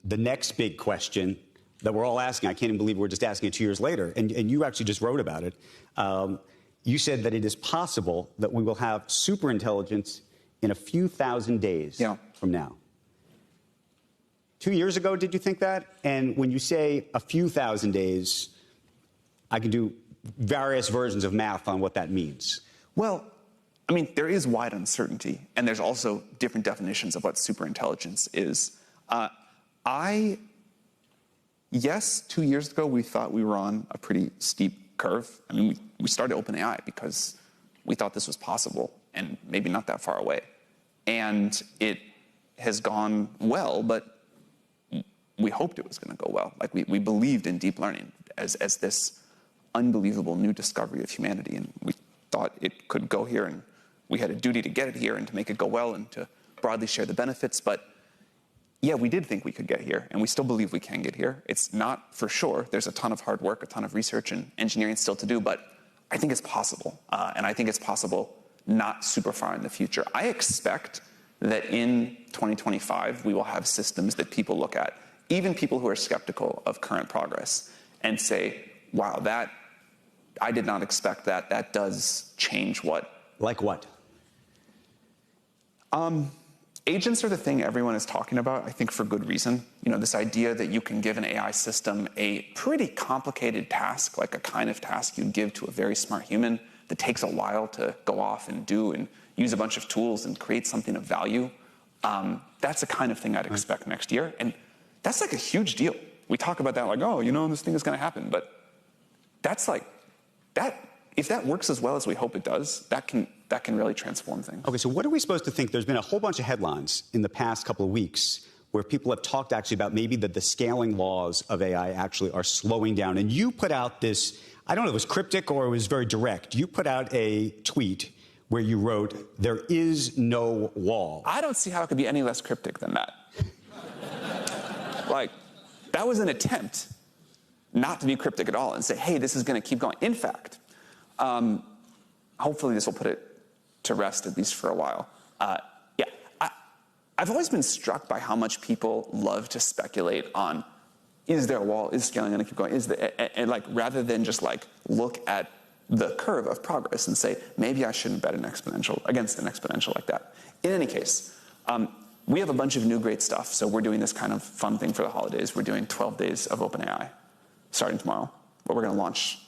The next big question that we're all asking, I can't even believe we're just asking it 2 years later, and you actually just wrote about it. You said that it is possible that we will have superintelligence in a few thousand days from now. 2 years ago, did you think that? And when you say a few thousand days, I can do various versions of math on what that means. Well, I mean, there is wide uncertainty, and there's also different definitions of what superintelligence is. Yes, 2 years ago, we thought we were on a pretty steep curve. I mean, we started OpenAI because we thought this was possible and maybe not that far away. And it has gone well, but we hoped it was going to go well. Like, we believed in deep learning as this unbelievable new discovery of humanity, and we thought it could go here, and we had a duty to get it here and to make it go well and to broadly share the benefits. But yeah, we did think we could get here, and we still believe we can get here. It's not for sure. There's a ton of hard work, a ton of research and engineering still to do, but I think it's possible. And I think it's possible not super far in the future. I expect that in 2025, we will have systems that people look at, even people who are skeptical of current progress, and say, wow, I did not expect that. That does change what. Like what? Agents are the thing everyone is talking about, I think for good reason. You know, this idea that you can give an AI system a pretty complicated task, like a kind of task you'd give to a very smart human that takes a while to go off and do and use a bunch of tools and create something of value. That's the kind of thing I'd expect next year. And that's like a huge deal. We talk about that like, oh, you know, this thing is going to happen. But that's like, if that works as well as we hope it does, that can really transform things. Okay, so what are we supposed to think? There's been a whole bunch of headlines in the past couple of weeks where people have talked actually about maybe that the scaling laws of AI actually are slowing down. And you put out this, I don't know if it was cryptic or it was very direct. You put out a tweet where you wrote, "There is no wall." I don't see how it could be any less cryptic than that. Like, that was an attempt not to be cryptic at all and say, hey, this is going to keep going. In fact, hopefully this will put it to rest, at least for a while. I've always been struck by how much people love to speculate on, is there a wall? Is scaling going to keep going? And like, rather than just like look at the curve of progress and say, maybe I shouldn't bet against an exponential like that. In any case, we have a bunch of new great stuff. So we're doing this kind of fun thing for the holidays. We're doing 12 days of OpenAI starting tomorrow, where we're going to launch